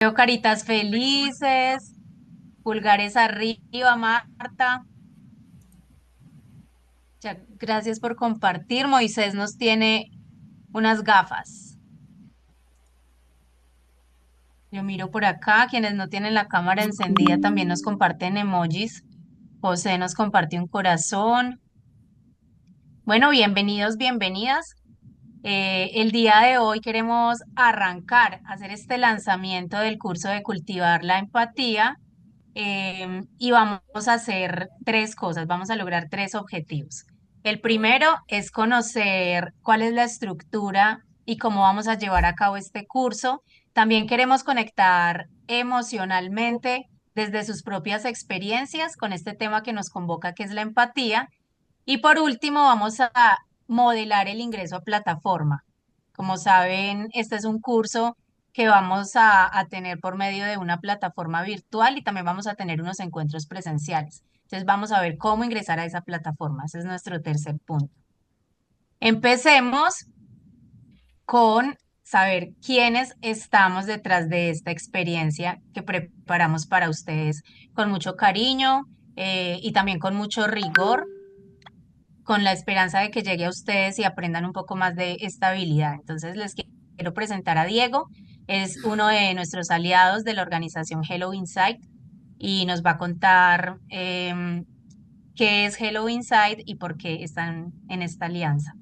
Veo caritas felices, pulgares arriba, Marta. Gracias por compartir. Moisés nos tiene unas gafas. Yo miro por acá, quienes no tienen la cámara encendida también nos comparten emojis. José nos compartió un corazón. Bueno, bienvenidos, bienvenidas. El día de hoy queremos arrancar, hacer este lanzamiento del curso de Cultivar la Empatía, y vamos a hacer tres cosas, vamos a lograr tres objetivos. El primero es conocer cuál es la estructura y cómo vamos a llevar a cabo este curso. También queremos conectar emocionalmente desde sus propias experiencias con este tema que nos convoca, que es la empatía. Y por último, vamos a modelar el ingreso a plataforma. Como saben, este es un curso que vamos a tener por medio de una plataforma virtual y también vamos a tener unos encuentros presenciales. Entonces vamos a ver cómo ingresar a esa plataforma. Ese es nuestro tercer punto. Empecemos con saber quiénes estamos detrás de esta experiencia que preparamos para ustedes con mucho cariño, y también con mucho rigor, con la esperanza de que llegue a ustedes y aprendan un poco más de estabilidad. Entonces les quiero presentar a Diego. Es uno de nuestros aliados de la organización Hello Insight y nos va a contar qué es Hello Insight y por qué están en esta alianza.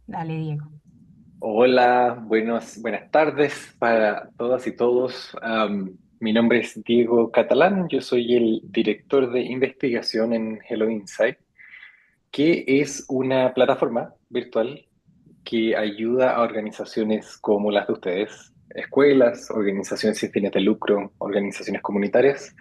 Dale, Diego. Hola, buenas tardes para todas y todos. Mi nombre es Diego Catalán, yo soy el director de investigación en Hello Insight, que es una plataforma virtual que ayuda a organizaciones como las de ustedes, escuelas, organizaciones sin fines de lucro, organizaciones comunitarias,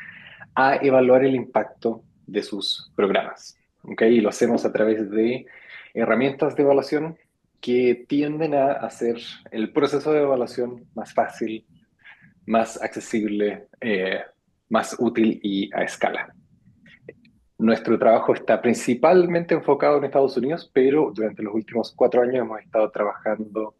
a evaluar el impacto de sus programas. ¿Ok? Y lo hacemos a través de herramientas de evaluación que tienden a hacer el proceso de evaluación más fácil, más accesible, más útil y a escala. Nuestro trabajo está principalmente enfocado en Estados Unidos, pero durante los últimos 4 años hemos estado trabajando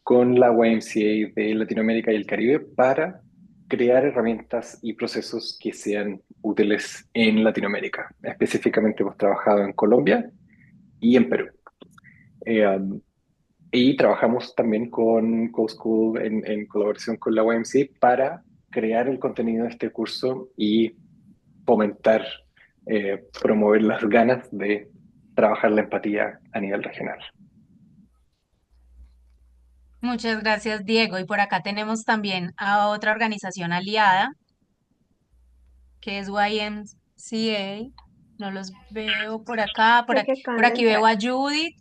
con la YMCA de Latinoamérica y el Caribe para crear herramientas y procesos que sean útiles en Latinoamérica. Específicamente hemos trabajado en Colombia y en Perú. Um, y trabajamos también con CoSchool en colaboración con la YMCA para crear el contenido de este curso y fomentar, promover las ganas de trabajar la empatía a nivel regional. Muchas gracias, Diego. Y por acá tenemos también a otra organización aliada, que es YMCA. No los veo por acá, Creo que acaban por de aquí veo entrar, a Judith.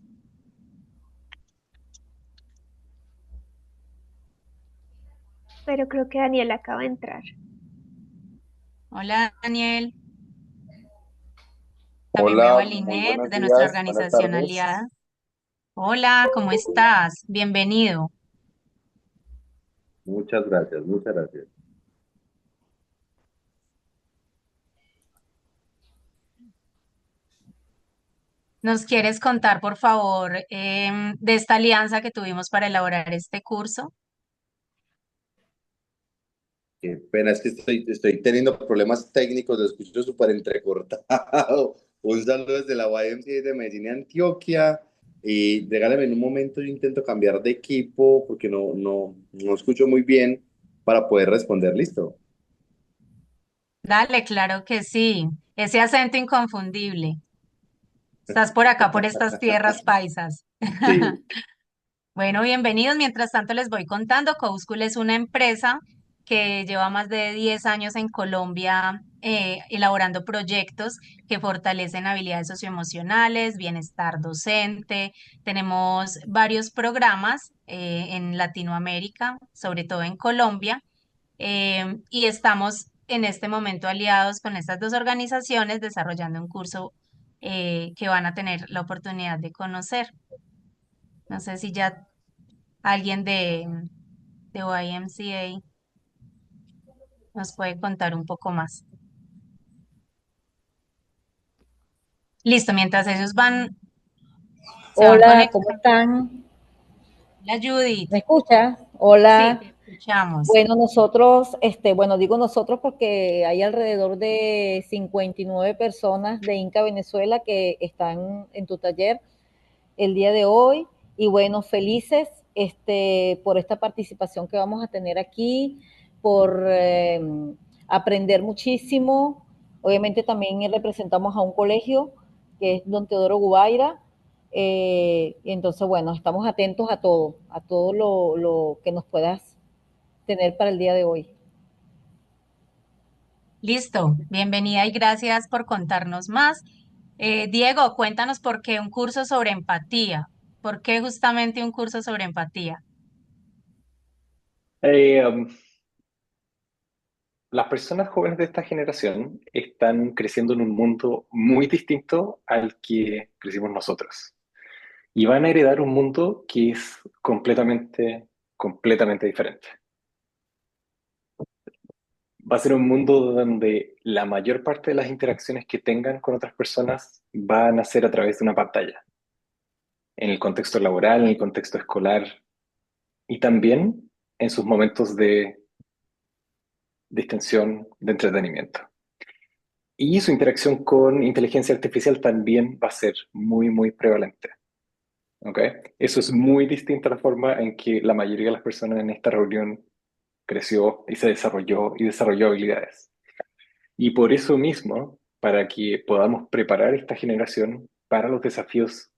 pero creo que Daniel acaba de entrar. Hola, Daniel. También veo Hola, a muy Linet buenos de nuestra días, buenas organización tardes. aliada. Hola, ¿cómo estás? Bienvenido. Muchas gracias, muchas gracias. ¿Nos quieres contar, por favor, de esta alianza que tuvimos para elaborar este curso? Qué pena, es que estoy teniendo problemas técnicos, lo escucho súper entrecortado. Un saludo desde la YMCA de Medellín y Antioquia. Y regálame en un momento, yo intento cambiar de equipo porque no escucho muy bien para poder responder. Listo. Dale, claro que sí. Ese acento inconfundible. Estás por acá, por estas tierras paisas. Sí. Bueno, bienvenidos. Mientras tanto, les voy contando. CoSchool es una empresa que lleva más de 10 años en Colombia, elaborando proyectos que fortalecen habilidades socioemocionales, bienestar docente. Tenemos varios programas en Latinoamérica, sobre todo en Colombia, y estamos en este momento aliados con estas dos organizaciones desarrollando un curso que van a tener la oportunidad de conocer. No sé si ya alguien de YMCA nos puede contar un poco más. Listo, mientras ellos se van Hola, ¿cómo conectando. están? La Judith, ¿Me escuchas? Sí, Hola. te escuchamos. Bueno, nosotros, bueno, digo nosotros porque hay alrededor de 59 personas de Inca Venezuela que están en tu taller el día de hoy y bueno, felices por esta participación que vamos a tener aquí, por aprender muchísimo. Obviamente también representamos a un colegio que es Don Teodoro Gubaira. Entonces, bueno, estamos atentos a todo lo que nos puedas tener para el día de hoy. Listo, bienvenida y gracias por contarnos más. Diego, cuéntanos por qué un curso sobre empatía. ¿Por qué justamente un curso sobre empatía? Eh, um, las personas jóvenes de esta generación están creciendo en un mundo muy distinto al que crecimos nosotros. Y van a heredar un mundo que es completamente diferente. Va a ser un mundo donde la mayor parte de las interacciones que tengan con otras personas van a ser a través de una pantalla, en el contexto laboral, en el contexto escolar y también en sus momentos de distensión, de entretenimiento. Y su interacción con inteligencia artificial también va a ser muy prevalente. ¿Ok? Eso es muy distinto a la forma en que la mayoría de las personas en esta reunión creció y se desarrolló y desarrolló habilidades. Y por eso mismo, para que podamos preparar esta generación para los desafíos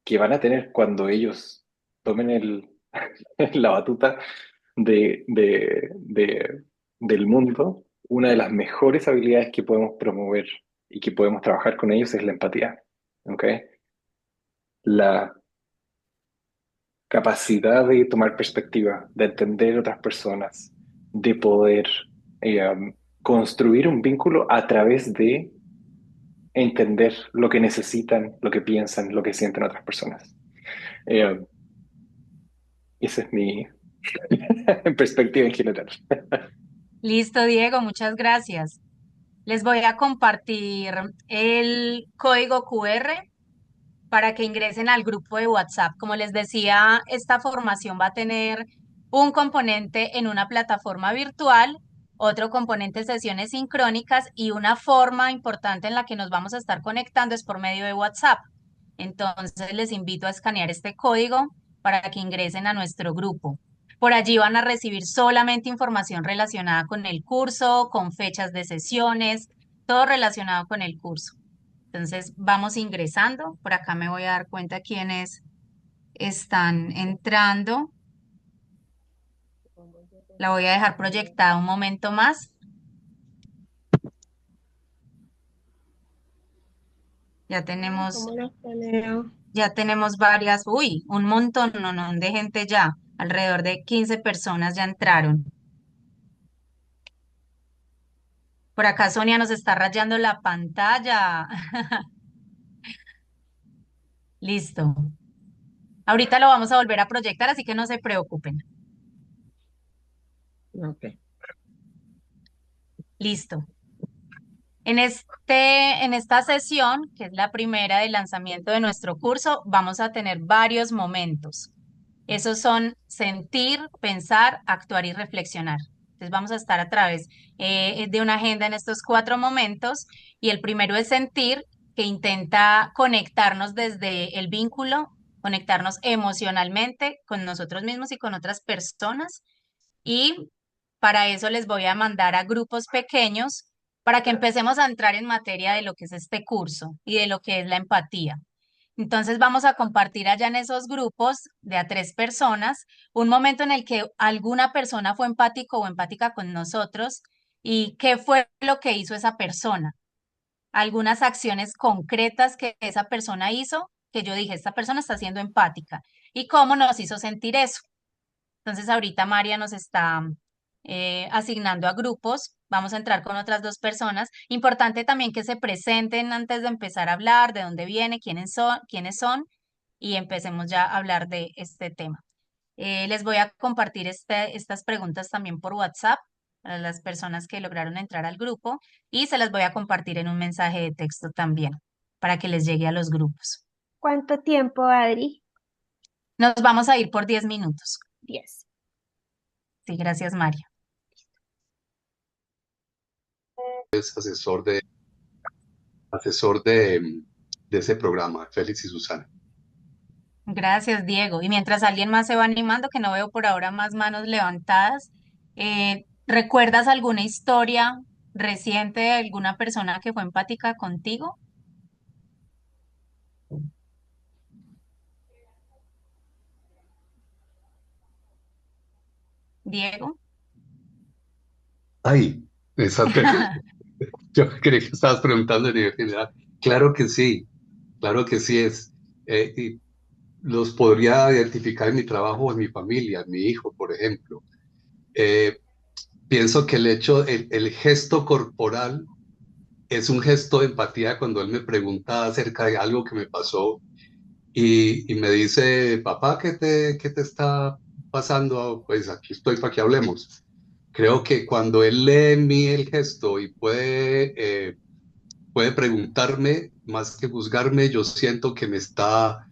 que van a tener cuando ellos tomen la batuta del mundo, una de las mejores habilidades que podemos promover y que podemos trabajar con ellos es la empatía. ¿Ok? La capacidad de tomar perspectiva, de entender otras personas, de poder construir un vínculo a través de entender lo que necesitan, lo que piensan, lo que sienten otras personas. Eh, Esa es mi perspectiva en general. Listo, Diego, muchas gracias. Les voy a compartir el código QR para que ingresen al grupo de WhatsApp. Como les decía, esta formación va a tener un componente en una plataforma virtual, otro componente sesiones sincrónicas y una forma importante en la que nos vamos a estar conectando es por medio de WhatsApp. Entonces les invito a escanear este código para que ingresen a nuestro grupo. Por allí van a recibir solamente información relacionada con el curso, con fechas de sesiones, todo relacionado con el curso. Entonces vamos ingresando. Por acá me voy a dar cuenta quiénes están entrando. La voy a dejar proyectada un momento más. Ya Ay, tenemos, ¿cómo lo planeo? ya tenemos varias, uy, un montón, no, de gente ya. Alrededor de 15 personas ya entraron. Por acá Sonia nos está rayando la pantalla. Listo. Ahorita lo vamos a volver a proyectar, así que no se preocupen. Ok. Listo. En esta sesión, que es la primera del lanzamiento de nuestro curso, vamos a tener varios momentos. Esos son sentir, pensar, actuar y reflexionar. Entonces vamos a estar a través de una agenda en estos 4 momentos y el primero es sentir, que intenta conectarnos desde el vínculo, conectarnos emocionalmente con nosotros mismos y con otras personas. Y para eso les voy a mandar a grupos pequeños para que empecemos a entrar en materia de lo que es este curso y de lo que es la empatía. Entonces vamos a compartir allá en esos grupos de a 3 personas un momento en el que alguna persona fue empático o empática con nosotros y qué fue lo que hizo esa persona. Algunas acciones concretas que esa persona hizo, que yo dije, esta persona está siendo empática y cómo nos hizo sentir eso. Entonces ahorita María nos está asignando a grupos. Vamos a entrar con otras 2 personas. Importante también que se presenten antes de empezar a hablar, de dónde viene, quiénes son, y empecemos ya a hablar de este tema. Les voy a compartir estas preguntas también por WhatsApp a las personas que lograron entrar al grupo y se las voy a compartir en un mensaje de texto también para que les llegue a los grupos. ¿Cuánto tiempo, Adri? Nos vamos a ir por 10 minutos. 10. Sí, gracias, Mario. Es asesor de ese programa, Félix y Susana. Gracias, Diego. Y mientras alguien más se va animando, que no veo por ahora más manos levantadas, ¿recuerdas alguna historia reciente de alguna persona que fue empática contigo, Diego? Ay, esa, yo creí que estabas preguntando a nivel general. Claro que sí es. Y los podría identificar en mi trabajo, en mi familia, en mi hijo, por ejemplo. Eh, Pienso que el gesto corporal es un gesto de empatía cuando él me pregunta acerca de algo que me pasó y me dice, papá, ¿qué te está pasando? Pues aquí estoy para que hablemos. Creo que cuando él lee en mí el gesto y puede preguntarme más que juzgarme, yo siento que me está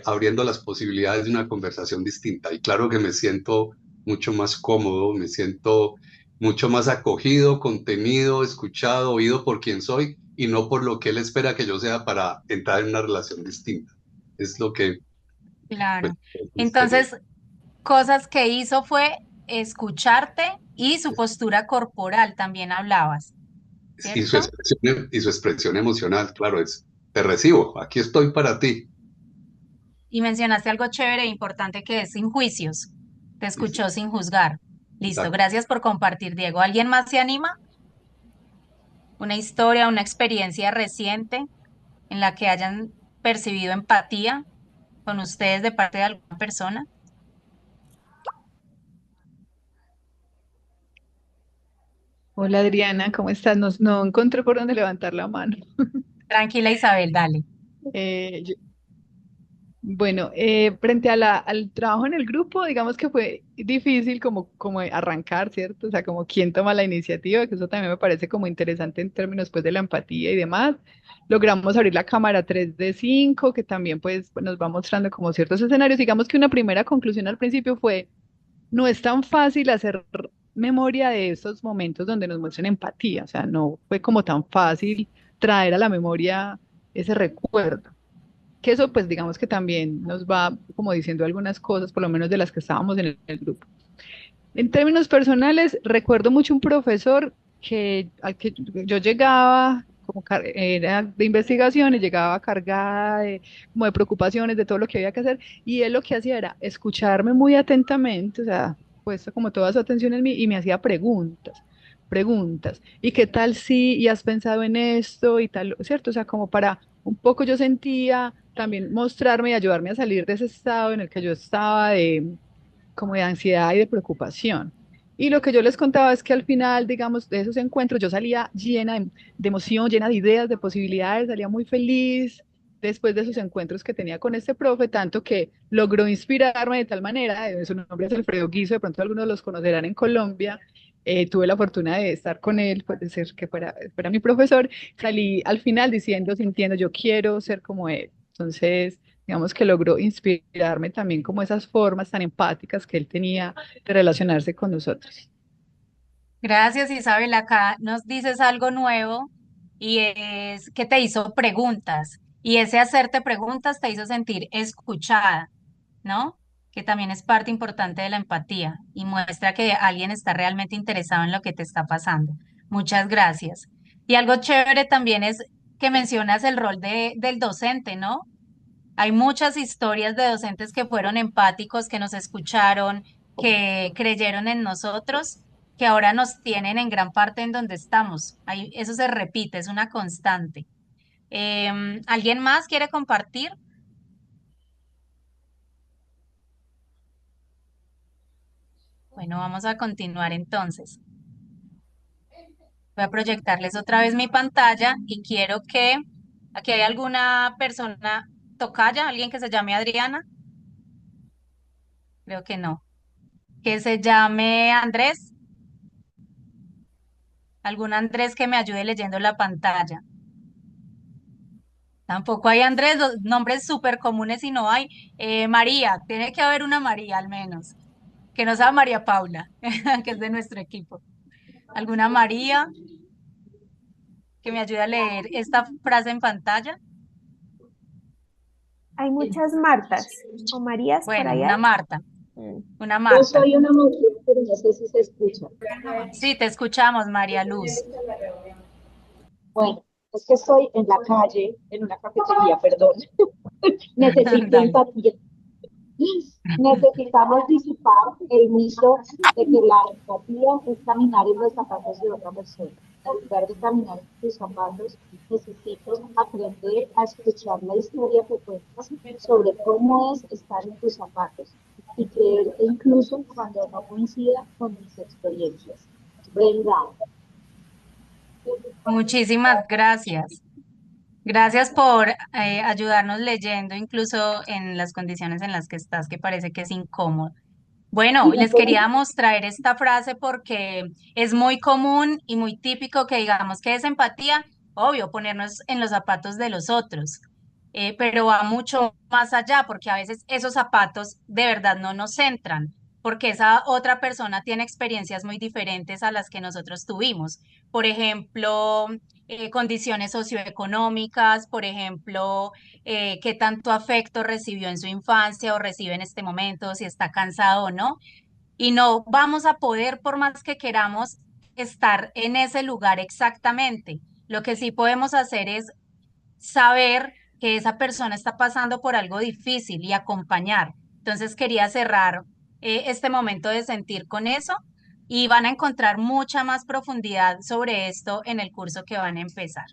abriendo las posibilidades de una conversación distinta. Y claro que me siento mucho más cómodo, me siento mucho más acogido, contenido, escuchado, oído por quien soy y no por lo que él espera que yo sea para entrar en una relación distinta. Es lo que, pues, Claro. es mi experiencia. Entonces, cosas que hizo fue escucharte y su postura corporal también hablabas, Y su ¿cierto? expresión emocional, claro, te recibo, aquí estoy para ti. Y mencionaste algo chévere e importante que es sin juicios. Te Sí, sí, escuchó sin juzgar. Listo, exacto. gracias por compartir, Diego. ¿Alguien más se anima? ¿Una historia, una experiencia reciente en la que hayan percibido empatía con ustedes de parte de alguna persona? Hola Adriana, ¿cómo estás? No, no encontré por dónde levantar la mano. Tranquila, Isabel, dale. Eh, yo- bueno, frente a al trabajo en el grupo, digamos que fue difícil como arrancar, ¿cierto? O sea, como quién toma la iniciativa, que eso también me parece como interesante en términos pues de la empatía y demás. Logramos abrir la cámara 3D5, que también pues nos va mostrando como ciertos escenarios. Digamos que una primera conclusión al principio fue no es tan fácil hacer memoria de esos momentos donde nos muestran empatía, o sea, no fue como tan fácil traer a la memoria ese recuerdo. Que eso, pues digamos que también nos va como diciendo algunas cosas, por lo menos de las que estábamos en el grupo. En términos personales, recuerdo mucho un profesor al que yo llegaba, era de investigación y llegaba cargada como de preocupaciones, de todo lo que había que hacer, y él lo que hacía era escucharme muy atentamente, o sea, puesto como toda su atención en mí, y me hacía preguntas. ¿Y qué tal si, y has pensado en esto y tal, cierto? O sea, como para un poco yo sentía también mostrarme y ayudarme a salir de ese estado en el que yo estaba como de ansiedad y de preocupación. Y lo que yo les contaba es que al final, digamos, de esos encuentros yo salía llena de emoción, llena de ideas, de posibilidades, salía muy feliz después de esos encuentros que tenía con este profe, tanto que logró inspirarme de tal manera, su nombre es Alfredo Guizo, de pronto algunos los conocerán en Colombia, tuve la fortuna de estar con él, puede ser que fuera mi profesor, salí al final diciendo, sintiendo, yo quiero ser como él. Entonces, digamos que logró inspirarme también como esas formas tan empáticas que él tenía de relacionarse con nosotros. Gracias, Isabel. Acá nos dices algo nuevo y es que te hizo preguntas y ese hacerte preguntas te hizo sentir escuchada, ¿no? Que también es parte importante de la empatía y muestra que alguien está realmente interesado en lo que te está pasando. Muchas gracias. Y algo chévere también es que mencionas el rol del docente, ¿no? Hay muchas historias de docentes que fueron empáticos, que nos escucharon, que creyeron en nosotros, que ahora nos tienen en gran parte en donde estamos. Eso se repite, es una constante. ¿Alguien más quiere compartir? Bueno, vamos a continuar entonces. Voy a proyectarles otra vez mi pantalla y quiero que aquí hay alguna persona, tocaya, alguien que se llame Adriana, creo que no, que se llame Andrés, algún Andrés que me ayude leyendo la pantalla. Tampoco hay Andrés, los nombres súper comunes y no hay. María, tiene que haber una María al menos. que no sea María Paula, que es de nuestro equipo. ¿Alguna María que me ayude a leer esta frase en pantalla? Hay muchas Martas o Marías por Bueno, allá. una Marta, Mm. una Yo Marta. soy una mujer, pero no sé si se escucha. Sí, te escuchamos, María Luz. Bueno, es que estoy en la calle, en una cafetería, perdón. Necesito Dale. empatía. Necesitamos disipar el mito de que la empatía es caminar en los zapatos de otra persona. En lugar de caminar en tus zapatos, necesito aprender a escuchar la historia que cuentas sobre cómo es estar en tus zapatos y creerte incluso cuando no coincida con mis experiencias. Brenda, Muchísimas gracias. Gracias por ayudarnos leyendo, incluso en las condiciones en las que estás, que parece que es incómodo. Bueno, y les entonces queríamos traer esta frase porque es muy común y muy típico que digamos que es empatía, obvio, ponernos en los zapatos de los otros, pero va mucho más allá porque a veces esos zapatos de verdad no nos centran, porque esa otra persona tiene experiencias muy diferentes a las que nosotros tuvimos. Por ejemplo, condiciones socioeconómicas, por ejemplo, qué tanto afecto recibió en su infancia o recibe en este momento, si está cansado o no. Y no vamos a poder, por más que queramos, estar en ese lugar exactamente. Lo que sí podemos hacer es saber que esa persona está pasando por algo difícil y acompañar. Entonces quería cerrar este momento de sentir con eso y van a encontrar mucha más profundidad sobre esto en el curso que van a empezar.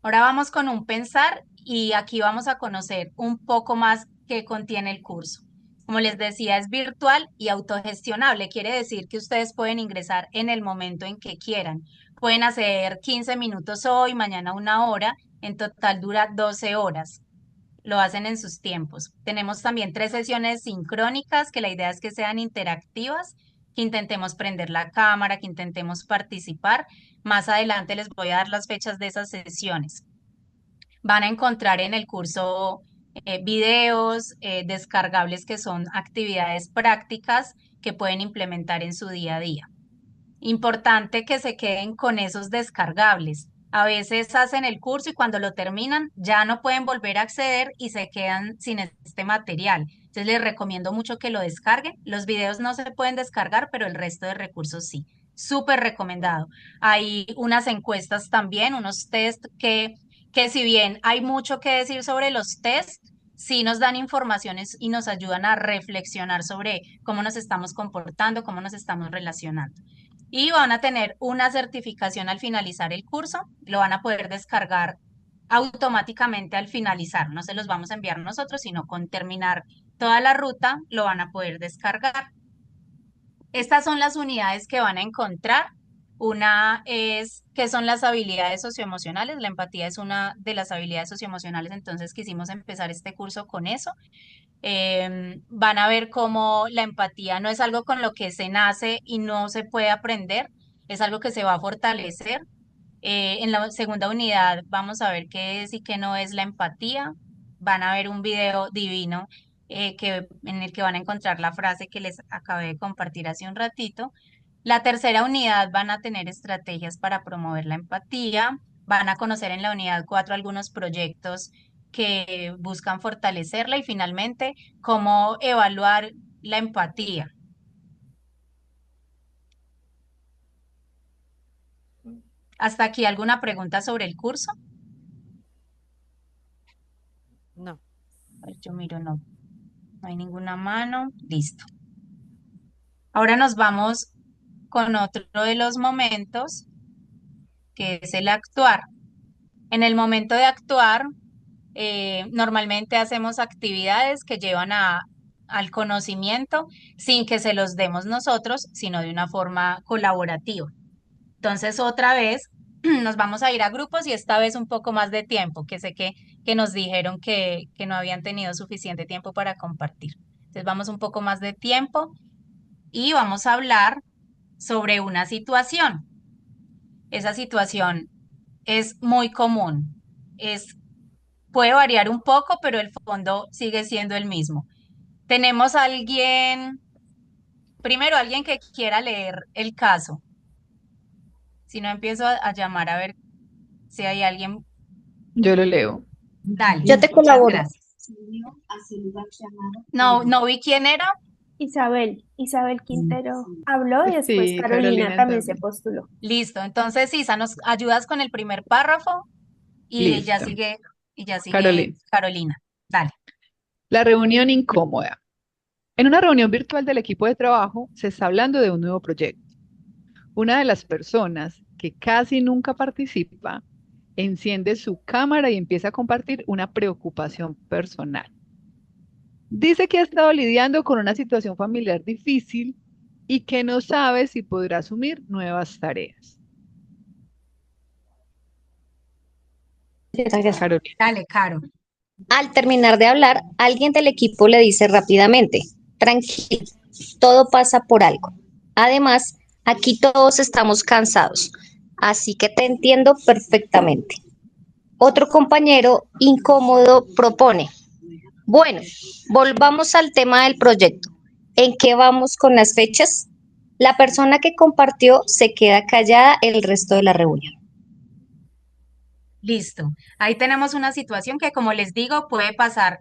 Ahora vamos con un pensar y aquí vamos a conocer un poco más qué contiene el curso. Como les decía, es virtual y autogestionable. Quiere decir que ustedes pueden ingresar en el momento en que quieran. Pueden hacer 15 minutos hoy, mañana una hora. En total dura 12 horas. Lo hacen en sus tiempos. Tenemos también 3 sesiones sincrónicas, que la idea es que sean interactivas, que intentemos prender la cámara, que intentemos participar. Más adelante les voy a dar las fechas de esas sesiones. Van a encontrar en el curso videos descargables que son actividades prácticas que pueden implementar en su día a día. Importante que se queden con esos descargables. A veces hacen el curso y cuando lo terminan ya no pueden volver a acceder y se quedan sin este material. Entonces les recomiendo mucho que lo descarguen. Los videos no se pueden descargar, pero el resto de recursos sí. Súper recomendado. Hay unas encuestas también, unos test que si bien hay mucho que decir sobre los test, sí nos dan informaciones y nos ayudan a reflexionar sobre cómo nos estamos comportando, cómo nos estamos relacionando. Y van a tener una certificación al finalizar el curso, lo van a poder descargar automáticamente al finalizar, no se los vamos a enviar nosotros, sino con terminar toda la ruta lo van a poder descargar. Estas son las unidades que van a encontrar. Una es qué son las habilidades socioemocionales. La empatía es una de las habilidades socioemocionales, entonces quisimos empezar este curso con eso. Van a ver cómo la empatía no es algo con lo que se nace y no se puede aprender, es algo que se va a fortalecer. En la segunda unidad vamos a ver qué es y qué no es la empatía. Van a ver un video divino en el que van a encontrar la frase que les acabé de compartir hace un ratito. La tercera unidad van a tener estrategias para promover la empatía. Van a conocer en la unidad 4 algunos proyectos que buscan fortalecerla y finalmente cómo evaluar la empatía. ¿Hasta aquí alguna pregunta sobre el curso? No. A ver, yo miro, no, no hay ninguna mano. Listo. Ahora nos vamos con otro de los momentos, que es el actuar. En el momento de actuar, normalmente hacemos actividades que llevan al conocimiento sin que se los demos nosotros, sino de una forma colaborativa. Entonces, otra vez nos vamos a ir a grupos y esta vez un poco más de tiempo, que sé que nos dijeron que no habían tenido suficiente tiempo para compartir. Entonces, vamos un poco más de tiempo y vamos a hablar sobre una situación. Esa situación es muy común, puede variar un poco, pero el fondo sigue siendo el mismo. Tenemos a alguien Primero, alguien que quiera leer el caso. Si no, empiezo a llamar a ver si hay alguien. Yo lo leo. Dale, Yo te muchas colaboro. gracias. No, no vi quién era. Isabel Quintero habló y después Sí, Carolina Carolina también se también. postuló. Listo. Entonces, Isa, nos ayudas con el primer párrafo Listo. y ya sigue Carolina. Carolina. Dale. La reunión incómoda. En una reunión virtual del equipo de trabajo se está hablando de un nuevo proyecto. Una de las personas que casi nunca participa enciende su cámara y empieza a compartir una preocupación personal. Dice que ha estado lidiando con una situación familiar difícil y que no sabe si podrá asumir nuevas tareas. Gracias. Carolina. Dale, Caro. Al terminar de hablar, alguien del equipo le dice rápidamente, tranquilo, todo pasa por algo. Además, aquí todos estamos cansados, así que te entiendo perfectamente. Otro compañero incómodo propone, bueno, volvamos al tema del proyecto. ¿En qué vamos con las fechas? La persona que compartió se queda callada el resto de la reunión. Listo. Ahí tenemos una situación que, como les digo, puede pasar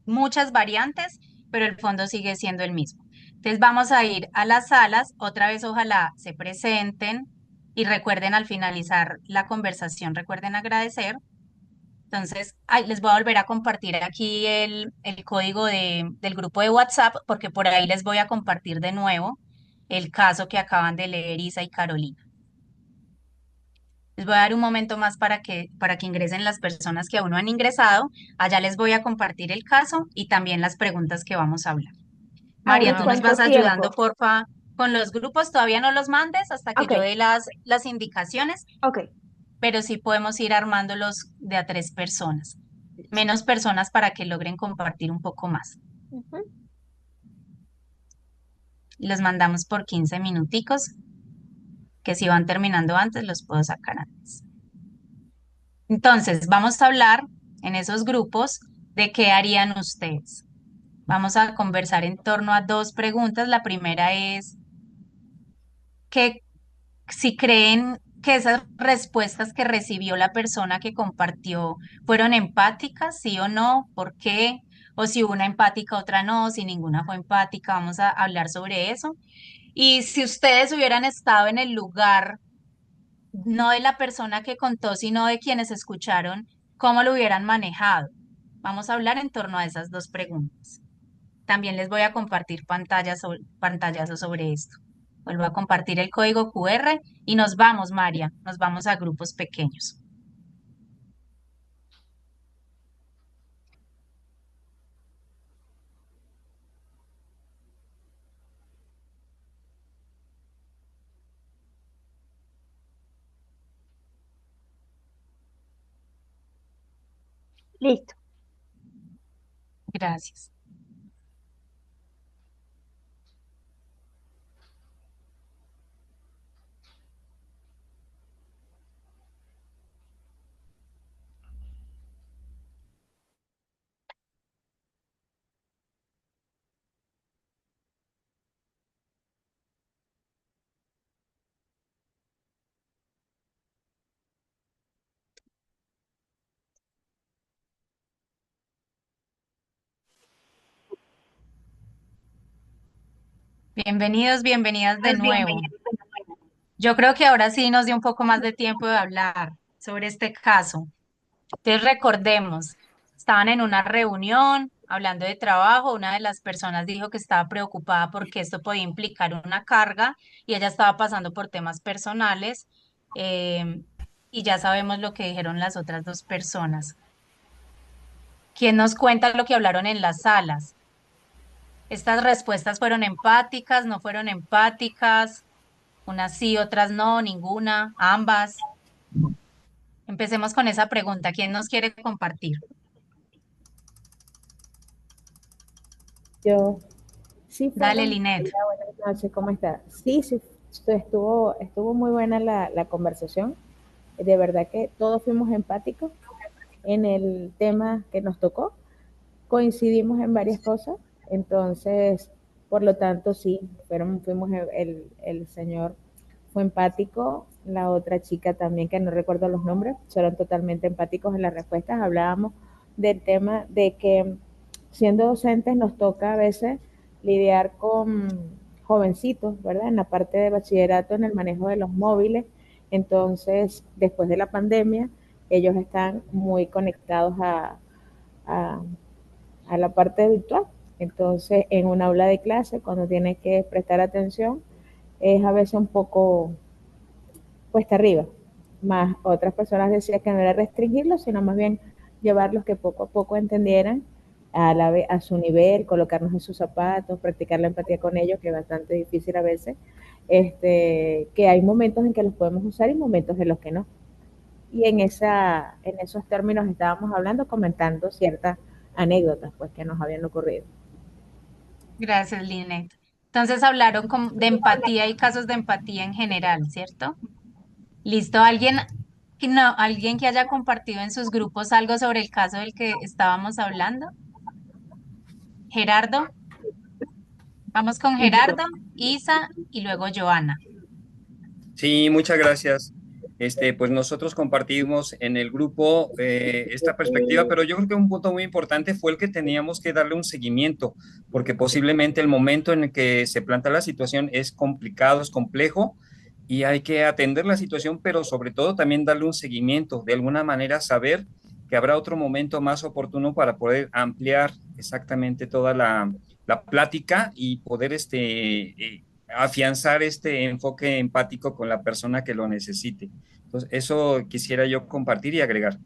muchas variantes, pero el fondo sigue siendo el mismo. Entonces vamos a ir a las salas, otra vez ojalá se presenten y recuerden al finalizar la conversación, recuerden agradecer. Entonces, les voy a volver a compartir aquí el código del grupo de WhatsApp porque por ahí les voy a compartir de nuevo el caso que acaban de leer Isa y Carolina. Les voy a dar un momento más para que ingresen las personas que aún no han ingresado. Allá les voy a compartir el caso y también las preguntas que vamos a hablar. María, ¿Ahora tú nos cuánto vas ayudando, tiempo? porfa, con los grupos. Todavía no los mandes hasta que Ok, yo dé las indicaciones, ok. pero sí podemos ir armándolos de a 3 personas. Menos personas para que logren compartir un poco más. Ujú. Los mandamos por 15 minuticos, que si van terminando antes, los puedo sacar antes. Entonces, vamos a hablar en esos grupos de qué harían ustedes. Vamos a conversar en torno a 2 preguntas. La primera es que si creen que esas respuestas que recibió la persona que compartió fueron empáticas, sí o no, por qué, o si una empática, otra no, si ninguna fue empática, vamos a hablar sobre eso. Y si ustedes hubieran estado en el lugar, no de la persona que contó, sino de quienes escucharon, ¿cómo lo hubieran manejado? Vamos a hablar en torno a esas 2 preguntas. También les voy a compartir pantallazos sobre esto. Vuelvo a compartir el código QR y nos vamos, María, nos vamos a grupos pequeños. Listo. Gracias. Bienvenidos, bienvenidas de nuevo. Yo creo que ahora sí nos dio un poco más de tiempo de hablar sobre este caso. Entonces recordemos, estaban en una reunión hablando de trabajo, una de las personas dijo que estaba preocupada porque esto podía implicar una carga y ella estaba pasando por temas personales eh, y ya sabemos lo que dijeron las otras 2 personas. ¿Quién nos cuenta lo que hablaron en las salas? ¿Estas respuestas fueron empáticas, no fueron empáticas? Unas sí, otras no, ninguna, ambas. Empecemos con esa pregunta. ¿Quién nos quiere compartir? Yo, sí Dale, fueron, Linet. hola, buenas noches, ¿cómo está? Sí, sí, estuvo muy buena la conversación. De verdad que todos fuimos empáticos en el tema que nos tocó, coincidimos en varias cosas, entonces Por lo tanto, sí, fuimos el señor fue empático, la otra chica también, que no recuerdo los nombres, fueron totalmente empáticos en las respuestas. Hablábamos del tema de que siendo docentes nos toca a veces lidiar con jovencitos, ¿verdad? En la parte de bachillerato, en el manejo de los móviles. Entonces, después de la pandemia, ellos están muy conectados a, a la parte virtual. Entonces, en un aula de clase, cuando tiene que prestar atención, es a veces un poco cuesta arriba. Más otras personas decían que no era restringirlos, sino más bien llevarlos que poco a poco entendieran a su nivel, colocarnos en sus zapatos, practicar la empatía con ellos, que es bastante difícil a veces, que hay momentos en que los podemos usar y momentos en los que no. Y en esos términos estábamos hablando, comentando ciertas anécdotas pues, que nos habían ocurrido. Gracias, Linet. Entonces hablaron de empatía y casos de empatía en general, ¿cierto? Listo, alguien que haya compartido en sus grupos algo sobre el caso del que estábamos hablando. Gerardo, vamos con Y yo, Gerardo, Isa y luego Joana. Sí, muchas gracias. Pues nosotros compartimos en el grupo esta perspectiva, pero yo creo que un punto muy importante fue el que teníamos que darle un seguimiento, porque posiblemente el momento en el que se plantea la situación es complicado, es complejo, y hay que atender la situación, pero sobre todo también darle un seguimiento, de alguna manera saber que habrá otro momento más oportuno para poder ampliar exactamente toda la plática y poder afianzar este enfoque empático con la persona que lo necesite. Entonces, eso quisiera yo compartir y agregar.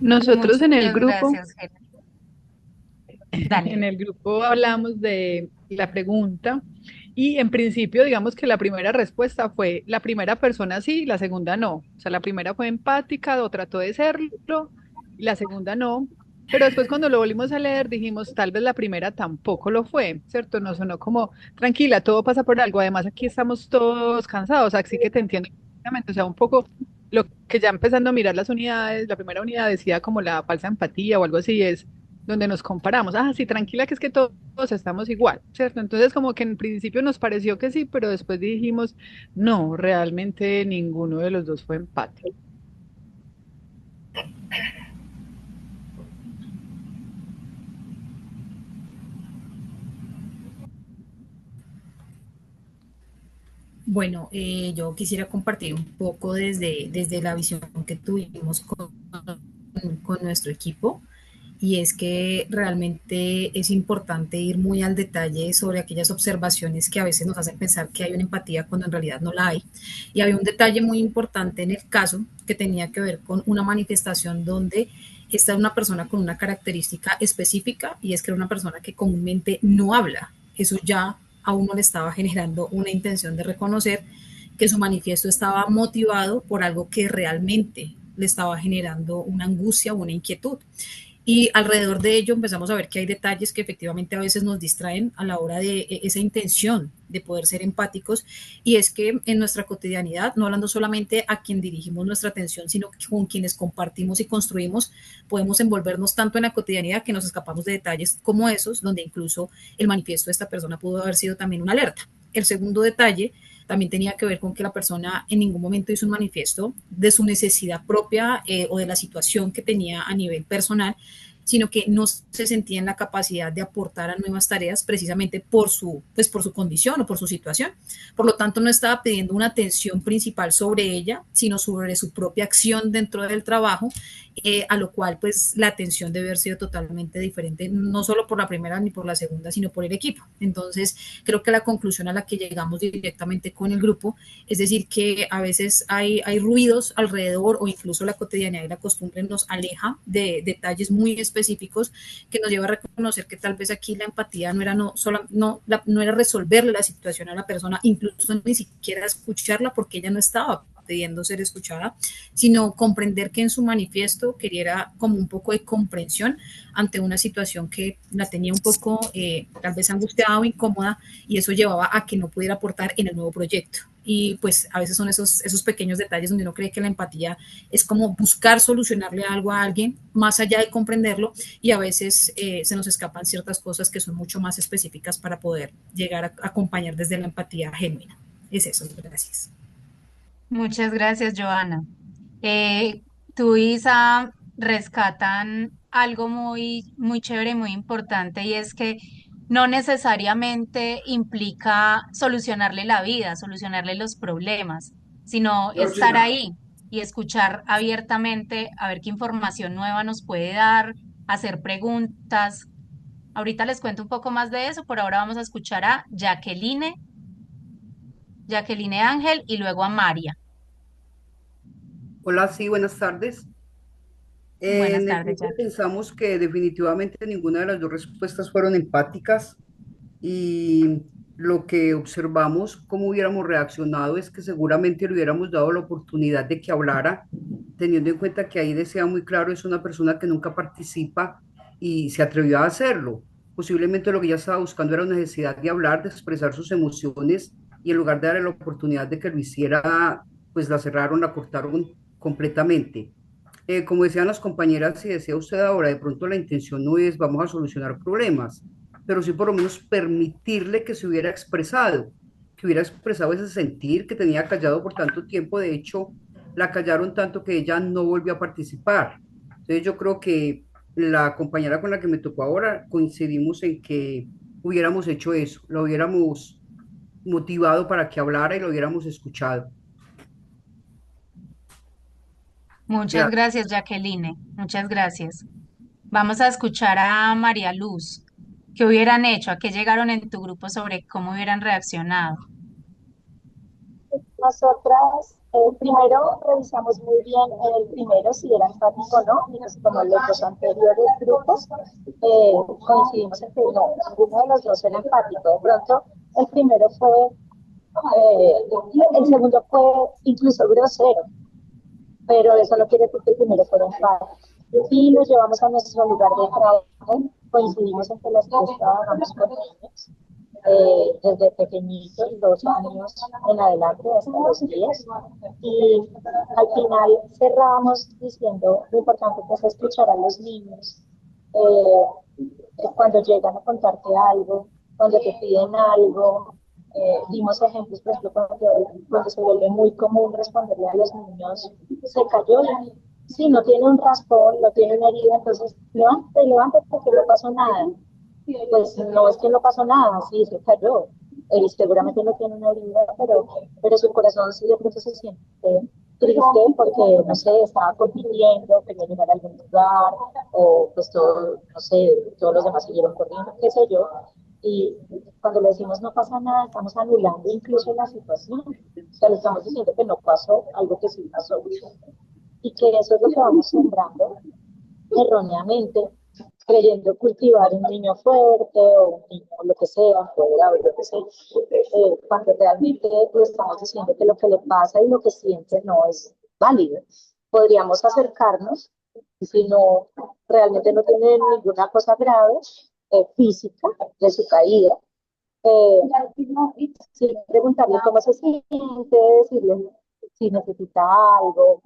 nosotros en el Muchas grupo, gracias, Gerardo. Dale. en el grupo hablamos de la pregunta y en principio digamos que la primera respuesta fue la primera persona sí, la segunda no. O sea, la primera fue empática o trató de serlo y la segunda no. Pero después cuando lo volvimos a leer dijimos tal vez la primera tampoco lo fue, ¿cierto? Nos sonó como tranquila, todo pasa por algo. Además aquí estamos todos cansados, así que te entiendo perfectamente. O sea, un poco lo que ya empezando a mirar las unidades, la primera unidad decía como la falsa empatía o algo así, es donde nos comparamos. Ah, sí, tranquila, que es que todos estamos igual, ¿cierto? Entonces, como que en principio nos pareció que sí, pero después dijimos, no, realmente ninguno de los dos fue empate. Bueno, yo quisiera compartir un poco desde la visión que tuvimos con nuestro equipo, y es que realmente es importante ir muy al detalle sobre aquellas observaciones que a veces nos hacen pensar que hay una empatía cuando en realidad no la hay. Y había un detalle muy importante en el caso que tenía que ver con una manifestación donde esta es una persona con una característica específica, y es que era una persona que comúnmente no habla. Eso ya a uno le estaba generando una intención de reconocer que su manifiesto estaba motivado por algo que realmente le estaba generando una angustia o una inquietud. Y alrededor de ello empezamos a ver que hay detalles que efectivamente a veces nos distraen a la hora de esa intención de poder ser empáticos, y es que en nuestra cotidianidad, no hablando solamente a quien dirigimos nuestra atención, sino con quienes compartimos y construimos, podemos envolvernos tanto en la cotidianidad que nos escapamos de detalles como esos, donde incluso el manifiesto de esta persona pudo haber sido también una alerta. El segundo detalle también tenía que ver con que la persona en ningún momento hizo un manifiesto de su necesidad propia o de la situación que tenía a nivel personal, sino que no se sentía en la capacidad de aportar a nuevas tareas precisamente por su condición o por su situación. Por lo tanto, no estaba pidiendo una atención principal sobre ella, sino sobre su propia acción dentro del trabajo, a lo cual pues la atención debe haber sido totalmente diferente, no solo por la primera ni por la segunda, sino por el equipo. Entonces, creo que la conclusión a la que llegamos directamente con el grupo es decir que a veces hay ruidos alrededor, o incluso la cotidianidad y la costumbre nos aleja de detalles muy específicos que nos lleva a reconocer que tal vez aquí la empatía no era resolverle la situación a la persona, incluso ni siquiera escucharla porque ella no estaba pidiendo ser escuchada, sino comprender que en su manifiesto quería como un poco de comprensión ante una situación que la tenía un poco tal vez angustiada o incómoda, y eso llevaba a que no pudiera aportar en el nuevo proyecto. y pues a veces son esos pequeños detalles donde uno cree que la empatía es como buscar solucionarle algo a alguien más allá de comprenderlo y a veces se nos escapan ciertas cosas que son mucho más específicas para poder llegar a acompañar desde la empatía genuina. Es eso, gracias. Muchas gracias, Joana. Eh, Tú, Isa, rescatan algo muy chévere, muy importante, y es que no necesariamente implica solucionarle la vida, solucionarle los problemas, sino estar ahí y escuchar abiertamente a ver qué información nueva nos puede dar, hacer preguntas. Ahorita les cuento un poco más de eso, por ahora vamos a escuchar a Jacqueline Ángel y luego a María. Hola, sí, buenas tardes. Buenas En el tardes, grupo Jackie. pensamos que definitivamente ninguna de las dos respuestas fueron empáticas y lo que observamos, cómo hubiéramos reaccionado, es que seguramente le hubiéramos dado la oportunidad de que hablara, teniendo en cuenta que ahí decía muy claro, es una persona que nunca participa y se atrevió a hacerlo. Posiblemente lo que ella estaba buscando era una necesidad de hablar, de expresar sus emociones y en lugar de darle la oportunidad de que lo hiciera, pues la cerraron, la cortaron completamente. Como decían las compañeras, si decía usted ahora, de pronto la intención no es vamos a solucionar problemas, pero sí por lo menos permitirle que se hubiera expresado, que hubiera expresado ese sentir que tenía callado por tanto tiempo. De hecho, la callaron tanto que ella no volvió a participar. Entonces yo creo que la compañera con la que me tocó ahora coincidimos en que hubiéramos hecho eso, lo hubiéramos motivado para que hablara y lo hubiéramos escuchado. Muchas Gracias. gracias, Jacqueline. Muchas gracias. Vamos a escuchar a María Luz. ¿Qué hubieran hecho? ¿A qué llegaron en tu grupo sobre cómo hubieran reaccionado? Nosotras primero revisamos muy bien el primero si era empático o no, y como los dos anteriores grupos coincidimos en que no, ninguno de los dos era empático. De pronto el primero fue, el segundo fue incluso grosero, pero eso no quiere decir que el primero fuera empático. Y lo llevamos a nuestro lugar de trabajo, coincidimos en que las tres trabajamos con niños desde pequeñitos, 2 años en adelante, hasta los 10. Y al final cerramos diciendo lo importante que es escuchar a los niños cuando llegan a contarte algo, cuando te piden algo. Dimos ejemplos, por ejemplo, cuando se vuelve muy común responderle a los niños, se cayó, si no tiene un raspón, no tiene una herida, entonces levántate porque no pasó nada. Pues no es que no pasó nada, sí, se cayó. Seguramente no tiene una herida, pero su corazón sí de pronto se siente triste porque, no sé, estaba compitiendo, quería llegar a algún lugar, o pues todo, no sé, todos los demás siguieron corriendo, qué sé yo. Y cuando le decimos no pasa nada, estamos anulando incluso la situación. O sea, le estamos diciendo que no pasó algo que sí pasó. Y que eso es lo que vamos sembrando erróneamente, creyendo cultivar un niño fuerte o un niño lo que sea, fuera o lo que sea, cuando realmente le estamos diciendo que lo que le pasa y lo que siente no es válido. Podríamos acercarnos y si no, realmente no tiene ninguna cosa grave física de su caída, eh, sí, preguntarle cómo se siente, decirle si necesita algo,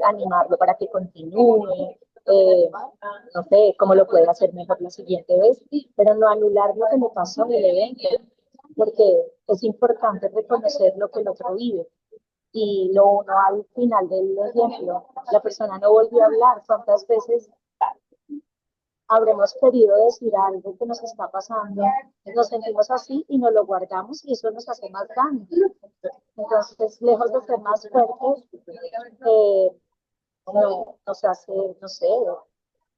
animarlo para que continúe, no sé, cómo lo puede hacer mejor la siguiente vez, pero no anular lo que le pasó en el evento, porque es importante reconocer lo que el otro vive. Y lo uno al final del ejemplo, la persona no volvió a hablar. ¿Cuántas veces habremos querido decir algo que nos está pasando, nos sentimos así y nos lo guardamos y eso nos hace más daño? Entonces, lejos de ser más fuertes, nos hace, no sé,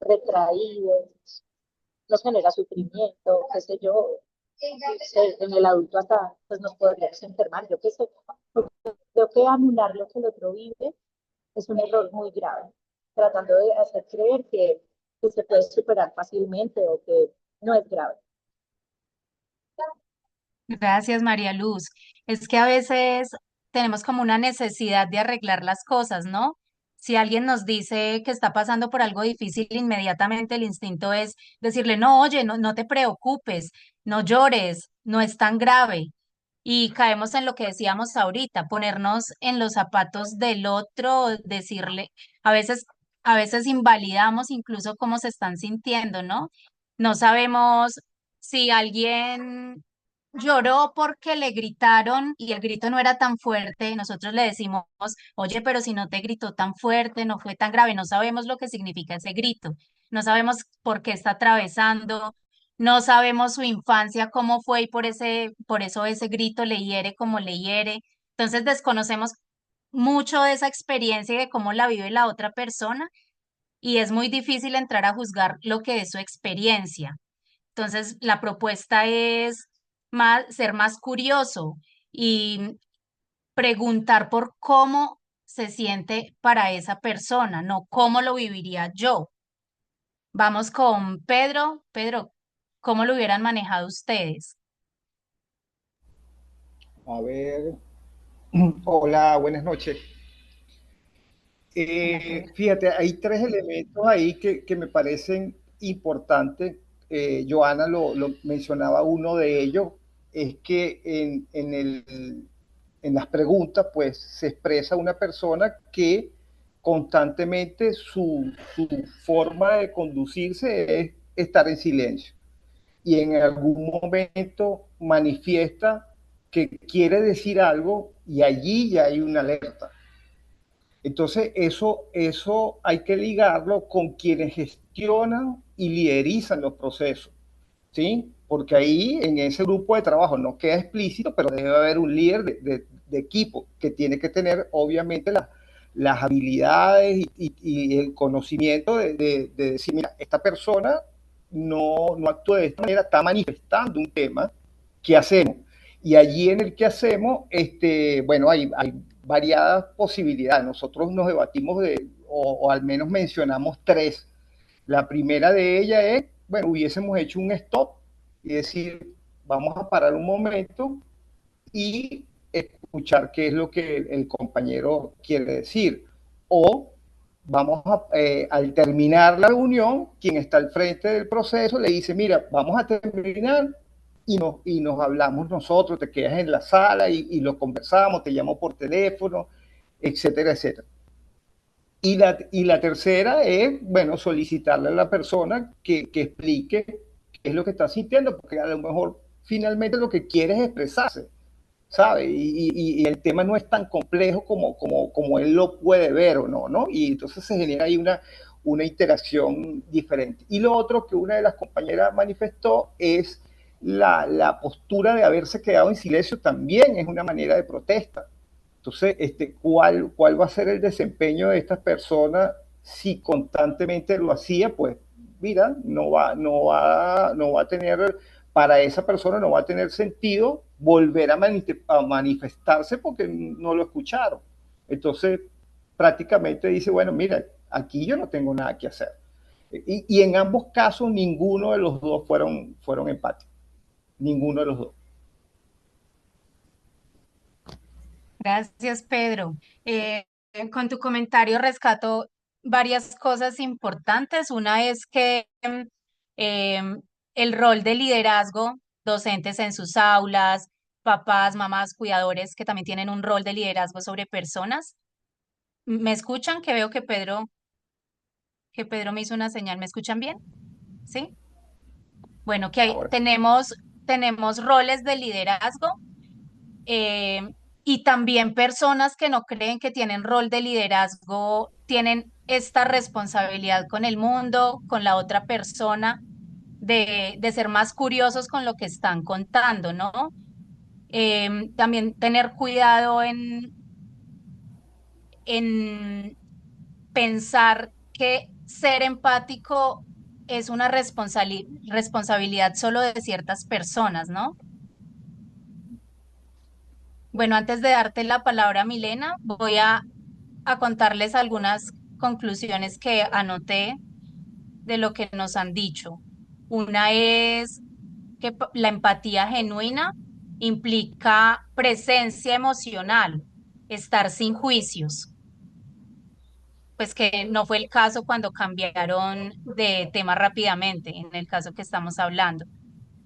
retraídos, nos genera sufrimiento, qué sé yo. En el adulto hasta pues, nos podríamos enfermar, yo qué sé. Creo que anular lo que el otro vive es un error muy grave, tratando de hacer creer que se puede superar fácilmente o que no es grave. Gracias, María Luz. Es que a veces tenemos como una necesidad de arreglar las cosas, ¿no? Si alguien nos dice que está pasando por algo difícil, inmediatamente el instinto es decirle, no, oye, no, no te preocupes, no llores, no es tan grave. y caemos en lo que decíamos ahorita, ponernos en los zapatos del otro, decirle, a veces, a veces invalidamos incluso cómo se están sintiendo, ¿no? No sabemos si alguien lloró porque le gritaron y el grito no era tan fuerte, nosotros le decimos, oye, pero si no te gritó tan fuerte, no fue tan grave, no sabemos lo que significa ese grito, no sabemos por qué está atravesando, no sabemos su infancia cómo fue y por eso ese grito le hiere como le hiere. Entonces desconocemos mucho de esa experiencia y de cómo la vive la otra persona y es muy difícil entrar a juzgar lo que es su experiencia. Entonces, la propuesta es ser más curioso y preguntar por cómo se siente para esa persona, no cómo lo viviría yo. Vamos con Pedro. Pedro, ¿cómo lo hubieran manejado ustedes? A ver, hola, buenas noches. Fíjate, hay tres elementos ahí que me parecen importantes. Joana lo mencionaba, uno de ellos es que en las preguntas pues se expresa una persona que constantemente su forma de conducirse es estar en silencio y en algún momento manifiesta que quiere decir algo y allí ya hay una alerta. Entonces, eso hay que ligarlo con quienes gestionan y liderizan los procesos, ¿sí? Porque ahí en ese grupo de trabajo no queda explícito, pero debe haber un líder de equipo que tiene que tener obviamente las habilidades y el conocimiento de decir, mira, esta persona no actúa de esta manera, está manifestando un tema, ¿qué hacemos? Y allí en el que hacemos, bueno, hay variadas posibilidades. Nosotros nos debatimos o al menos mencionamos tres. La primera de ellas es, bueno, hubiésemos hecho un stop y decir, vamos a parar un momento y escuchar qué es lo que el compañero quiere decir. O vamos al terminar la reunión, quien está al frente del proceso le dice, mira, vamos a terminar y nos hablamos nosotros, te quedas en la sala y lo conversamos, te llamo por teléfono, etcétera, etcétera. Y la tercera es, bueno, solicitarle a la persona que explique qué es lo que está sintiendo, porque a lo mejor finalmente lo que quiere es expresarse, ¿sabe? Y el tema no es tan complejo como él lo puede ver o no, ¿no? Y entonces se genera ahí una interacción diferente. Y lo otro que una de las compañeras manifestó es la postura de haberse quedado en silencio también es una manera de protesta. Entonces, ¿cuál va a ser el desempeño de estas personas si constantemente lo hacía? Pues, mira, no va a tener, para esa persona no va a tener sentido volver a manifestarse porque no lo escucharon. Entonces, prácticamente dice, bueno, mira, aquí yo no tengo nada que hacer. Y en ambos casos, ninguno de los dos fueron empáticos. Ninguno de los dos. Gracias, Pedro. Con tu comentario rescato varias cosas importantes. Una es que em, el rol de liderazgo, docentes en sus aulas, papás, mamás, cuidadores que también tienen un rol de liderazgo sobre personas. ¿Me escuchan? Que veo que Pedro me hizo una señal. ¿Me escuchan bien? ¿Sí? Bueno, Ahora. tenemos roles de liderazgo eh, y también personas que no creen que tienen rol de liderazgo, tienen esta responsabilidad con el mundo, con la otra persona, de ser más curiosos con lo que están contando, ¿no? También tener cuidado en pensar que ser empático es una responsabilidad solo de ciertas personas, ¿no? Bueno, antes de darte la palabra, Milena, voy a contarles algunas conclusiones que anoté de lo que nos han dicho. Una es que la empatía genuina implica presencia emocional, estar sin juicios, pues que no fue el caso cuando cambiaron de tema rápidamente, en el caso que estamos hablando.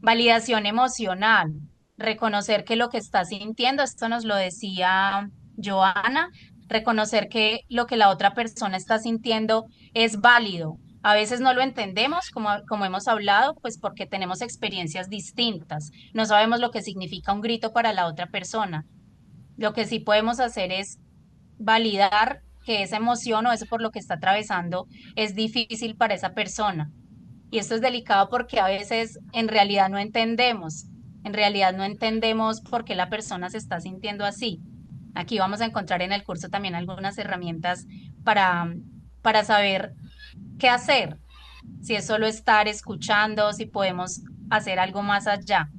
Validación emocional. reconocer que lo que está sintiendo, esto nos lo decía Joana, reconocer que lo que la otra persona está sintiendo es válido. A veces no lo entendemos, como hemos hablado, pues porque tenemos experiencias distintas. No sabemos lo que significa un grito para la otra persona. Lo que sí podemos hacer es validar que esa emoción o eso por lo que está atravesando es difícil para esa persona. Y esto es delicado porque a veces en realidad no entendemos por qué la persona se está sintiendo así. Aquí vamos a encontrar en el curso también algunas herramientas para, para saber qué hacer, si es solo estar escuchando, si podemos hacer algo más allá.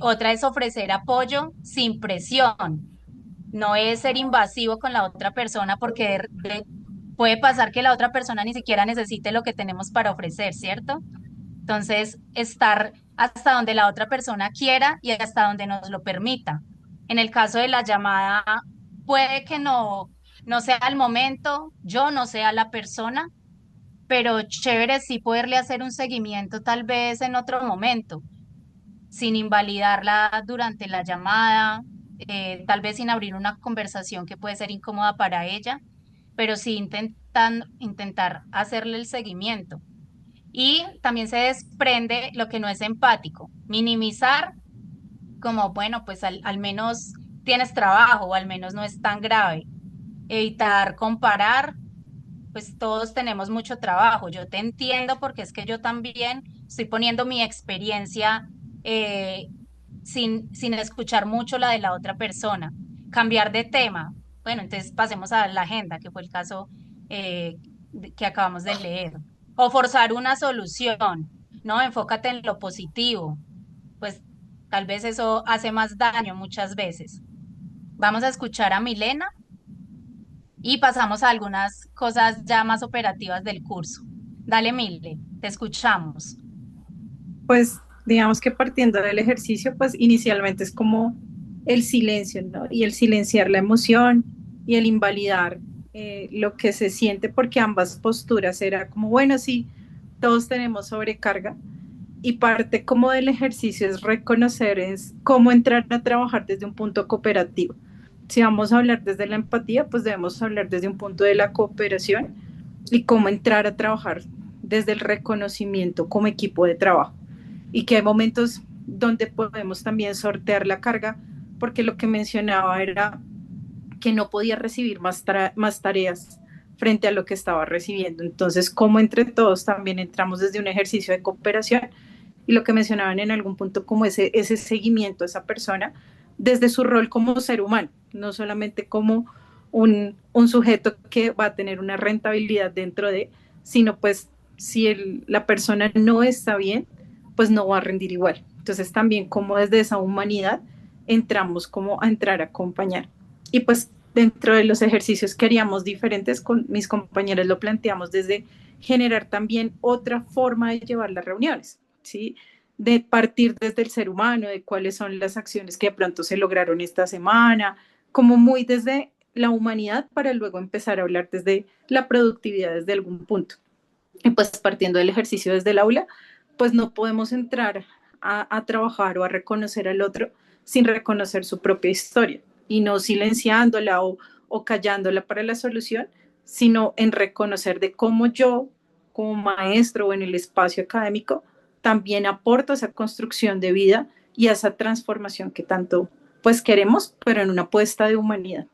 Otra es ofrecer apoyo sin presión, no es ser invasivo con la otra persona porque puede pasar que la otra persona ni siquiera necesite lo que tenemos para ofrecer, ¿cierto? Entonces, estar hasta donde la otra persona quiera y hasta donde nos lo permita. En el caso de la llamada, puede que no sea el momento, yo no sea la persona, pero chévere sí poderle hacer un seguimiento tal vez en otro momento, sin invalidarla durante la llamada, tal vez sin abrir una conversación que puede ser incómoda para ella, pero sí intentar hacerle el seguimiento. Y también se desprende lo que no es empático, minimizar como, bueno, pues al menos tienes trabajo o al menos no es tan grave. Evitar comparar, pues todos tenemos mucho trabajo. Yo te entiendo porque es que yo también estoy poniendo mi experiencia eh, sin escuchar mucho la de la otra persona. Cambiar de tema. Bueno, entonces pasemos a la agenda, que fue el caso que acabamos de leer. O forzar una solución, ¿no? Enfócate en lo positivo. Pues tal vez eso hace más daño muchas veces. Vamos a escuchar a Milena y pasamos a algunas cosas ya más operativas del curso. Dale, Mile, te escuchamos. Pues digamos que partiendo del ejercicio, pues inicialmente es como el silencio, ¿no? Y el silenciar la emoción y el invalidar lo que se siente, porque ambas posturas era como, bueno, sí, todos tenemos sobrecarga y parte como del ejercicio es reconocer, es cómo entrar a trabajar desde un punto cooperativo. Si vamos a hablar desde la empatía, pues debemos hablar desde un punto de la cooperación y cómo entrar a trabajar desde el reconocimiento como equipo de trabajo. Y que hay momentos donde podemos también sortear la carga, porque lo que mencionaba era que no podía recibir más tareas frente a lo que estaba recibiendo. Entonces, como entre todos también entramos desde un ejercicio de cooperación y lo que mencionaban en algún punto como ese seguimiento a esa persona desde su rol como ser humano, no solamente como un sujeto que va a tener una rentabilidad dentro de, sino pues si la persona no está bien, pues no va a rendir igual. Entonces también como desde esa humanidad entramos como a entrar a acompañar. Y pues dentro de los ejercicios que haríamos diferentes con mis compañeros lo planteamos desde generar también otra forma de llevar las reuniones, ¿sí? De partir desde el ser humano, de cuáles son las acciones que de pronto se lograron esta semana, como muy desde la humanidad para luego empezar a hablar desde la productividad desde algún punto. Y pues partiendo del ejercicio desde el aula, pues no podemos entrar a trabajar o a reconocer al otro sin reconocer su propia historia y no silenciándola o callándola para la solución, sino en reconocer de cómo yo, como maestro o en el espacio académico, también aporto a esa construcción de vida y a esa transformación que tanto pues queremos, pero en una apuesta de humanidad.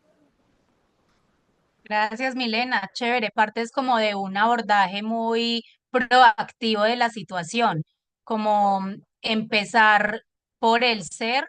Gracias, Milena. Chévere. Partes como de un abordaje muy proactivo de la situación, como empezar por el ser,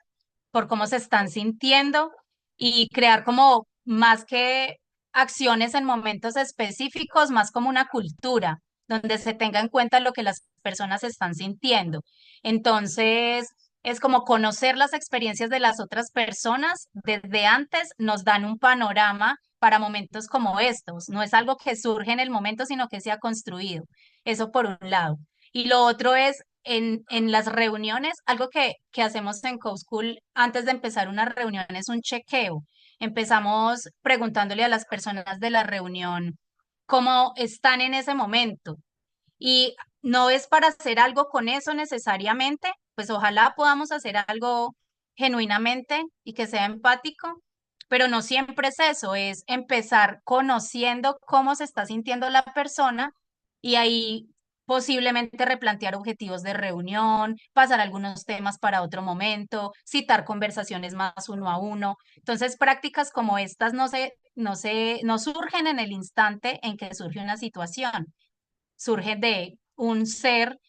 por cómo se están sintiendo y crear como más que acciones en momentos específicos, más como una cultura donde se tenga en cuenta lo que las personas están sintiendo. Entonces, es como conocer las experiencias de las otras personas desde antes nos dan un panorama para momentos como estos. No es algo que surge en el momento, sino que se ha construido. Eso por un lado. Y lo otro es en las reuniones, algo que hacemos en CoSchool antes de empezar una reunión es un chequeo. Empezamos preguntándole a las personas de la reunión cómo están en ese momento. Y no es para hacer algo con eso necesariamente, pues ojalá podamos hacer algo genuinamente y que sea empático, pero no siempre es eso, es empezar conociendo cómo se está sintiendo la persona y ahí posiblemente replantear objetivos de reunión, pasar algunos temas para otro momento, citar conversaciones más uno a uno. Entonces, prácticas como estas no surgen en el instante en que surge una situación, surgen de un ser,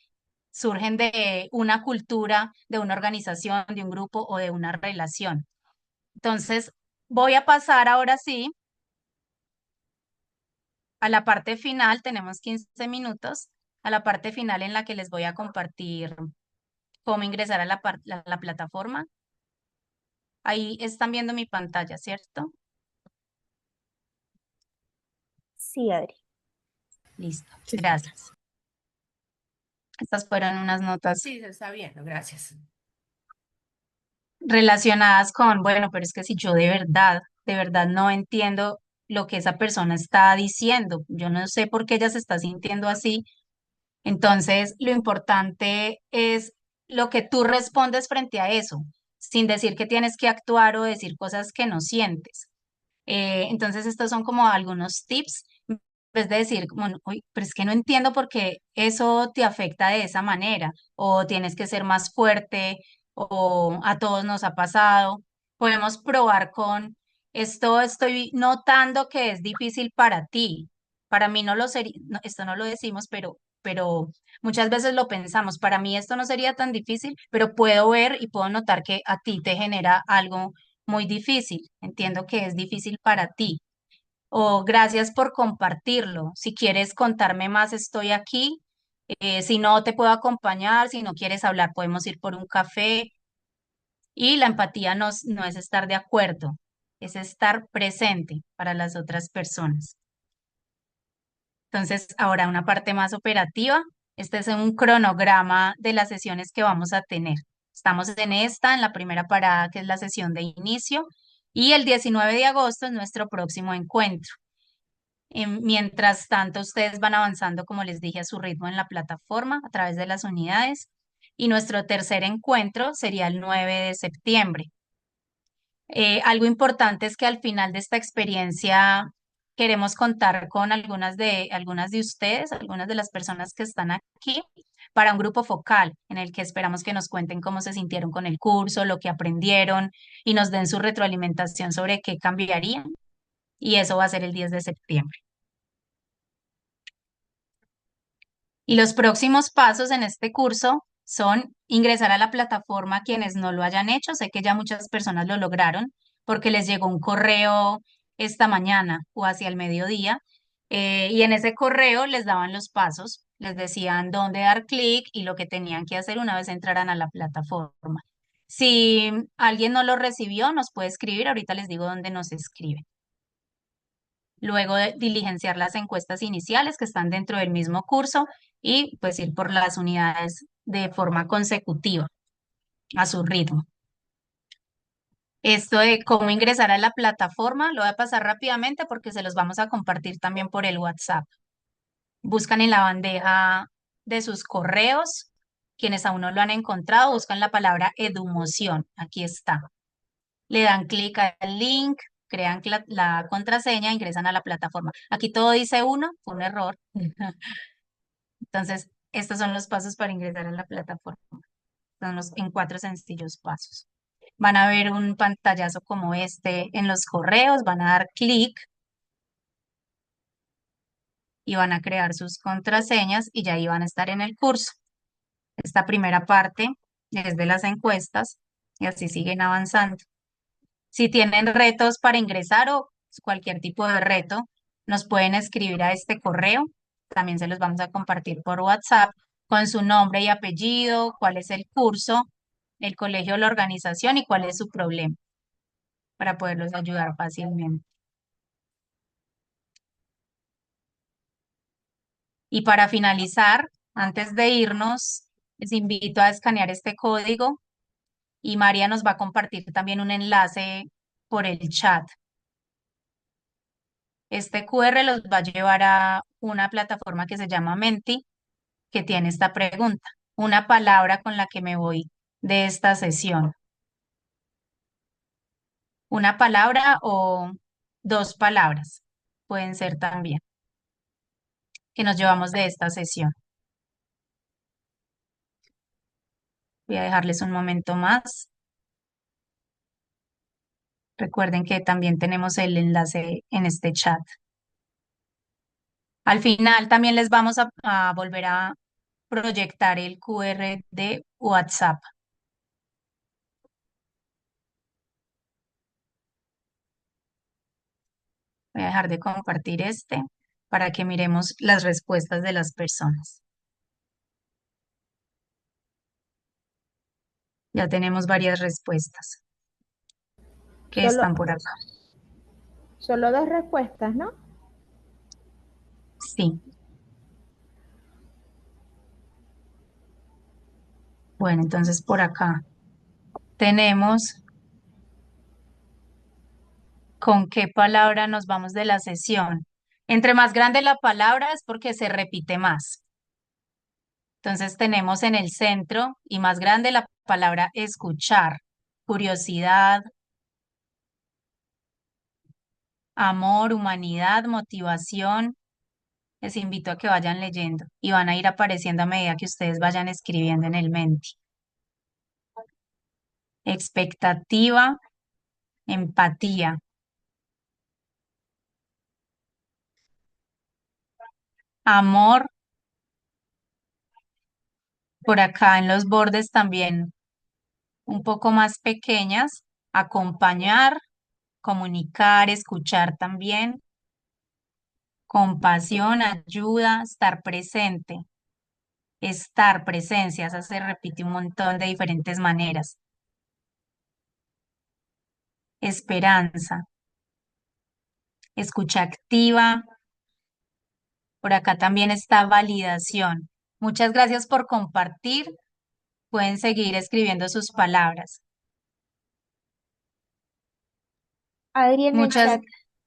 surgen de una cultura, de una organización, de un grupo o de una relación. Entonces, voy a pasar ahora sí a la parte final, tenemos 15 minutos, a la parte final en la que les voy a compartir cómo ingresar a la plataforma. Ahí están viendo mi pantalla, ¿cierto? Sí, Adri. Listo, gracias. Estas fueron unas notas Sí, se está viendo, gracias. relacionadas con, bueno, pero es que si yo de verdad no entiendo lo que esa persona está diciendo, yo no sé por qué ella se está sintiendo así. Entonces, lo importante es lo que tú respondes frente a eso, sin decir que tienes que actuar o decir cosas que no sientes. Entonces, estos son como algunos tips, en vez de decir, como, "Uy, pero es que no entiendo por qué eso te afecta de esa manera, o tienes que ser más fuerte, o a todos nos ha pasado". Podemos probar con esto, estoy notando que es difícil para ti. Para mí no lo sería, esto no lo decimos, pero muchas veces lo pensamos. Para mí esto no sería tan difícil, pero puedo ver y puedo notar que a ti te genera algo muy difícil. Entiendo que es difícil para ti. O gracias por compartirlo. Si quieres contarme más, estoy aquí. Si no te puedo acompañar, si no quieres hablar, podemos ir por un café. Y la empatía no es estar de acuerdo, es estar presente para las otras personas. Entonces, ahora una parte más operativa. Este es un cronograma de las sesiones que vamos a tener. Estamos en la primera parada, que es la sesión de inicio, y el 19 de agosto es nuestro próximo encuentro. Mientras tanto, ustedes van avanzando, como les dije, a su ritmo en la plataforma a través de las unidades. Y nuestro tercer encuentro sería el 9 de septiembre. Algo importante es que al final de esta experiencia queremos contar con algunas de ustedes, algunas de las personas que están aquí, para un grupo focal en el que esperamos que nos cuenten cómo se sintieron con el curso, lo que aprendieron y nos den su retroalimentación sobre qué cambiarían. Y eso va a ser el 10 de septiembre. Y los próximos pasos en este curso son ingresar a la plataforma quienes no lo hayan hecho. Sé que ya muchas personas lo lograron porque les llegó un correo esta mañana o hacia el mediodía. Y en ese correo les daban los pasos, les decían dónde dar clic y lo que tenían que hacer una vez entraran a la plataforma. Si alguien no lo recibió, nos puede escribir. Ahorita les digo dónde nos escriben. Luego de diligenciar las encuestas iniciales que están dentro del mismo curso y pues ir por las unidades de forma consecutiva a su ritmo. Esto de cómo ingresar a la plataforma lo voy a pasar rápidamente porque se los vamos a compartir también por el WhatsApp. Buscan en la bandeja de sus correos, quienes aún no lo han encontrado, buscan la palabra Edumoción, aquí está. Le dan clic al link, crean la contraseña, ingresan a la plataforma. Aquí todo dice uno, fue un error. Entonces, estos son los pasos para ingresar a la plataforma. Son en 4 sencillos pasos. Van a ver un pantallazo como este en los correos, van a dar clic y van a crear sus contraseñas y ya ahí van a estar en el curso. Esta primera parte es de las encuestas y así siguen avanzando. Si tienen retos para ingresar o cualquier tipo de reto, nos pueden escribir a este correo. También se los vamos a compartir por WhatsApp con su nombre y apellido, cuál es el curso, el colegio o la organización y cuál es su problema para poderlos ayudar fácilmente. Y para finalizar, antes de irnos, les invito a escanear este código y María nos va a compartir también un enlace por el chat. Este QR los va a llevar a una plataforma que se llama Menti, que tiene esta pregunta, una palabra con la que me voy de esta sesión. Una palabra o dos palabras pueden ser también, que nos llevamos de esta sesión. Voy a dejarles un momento más. Recuerden que también tenemos el enlace en este chat. Al final también les vamos a volver a proyectar el QR de WhatsApp. Voy a dejar de compartir este para que miremos las respuestas de las personas. Ya tenemos varias respuestas que Solo, están por acá. solo dos respuestas, ¿no? Sí. Bueno, entonces por acá tenemos con qué palabra nos vamos de la sesión. Entre más grande la palabra es porque se repite más. Entonces tenemos en el centro y más grande la palabra escuchar, curiosidad, amor, humanidad, motivación. Les invito a que vayan leyendo y van a ir apareciendo a medida que ustedes vayan escribiendo en el Menti. Expectativa, empatía, amor, por acá en los bordes también un poco más pequeñas, acompañar, comunicar, escuchar también, compasión, ayuda, estar, presencia, esa se repite un montón de diferentes maneras. Esperanza, escucha activa, por acá también está validación. Muchas gracias por compartir. Pueden seguir escribiendo sus palabras. Adri, Muchas,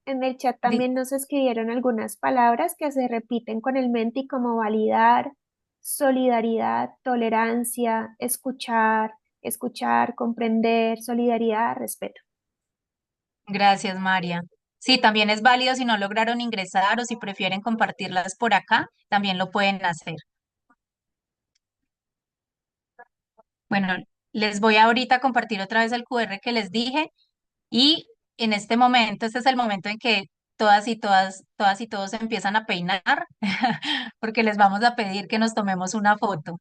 en el chat también nos escribieron algunas palabras que se repiten con el Menti como validar, solidaridad, tolerancia, escuchar, comprender, solidaridad, respeto. gracias, María. Sí, también es válido si no lograron ingresar o si prefieren compartirlas por acá, también lo pueden hacer. Bueno, les voy ahorita a compartir otra vez el QR que les dije y en este momento, este es el momento en que todas y todos se empiezan a peinar porque les vamos a pedir que nos tomemos una foto.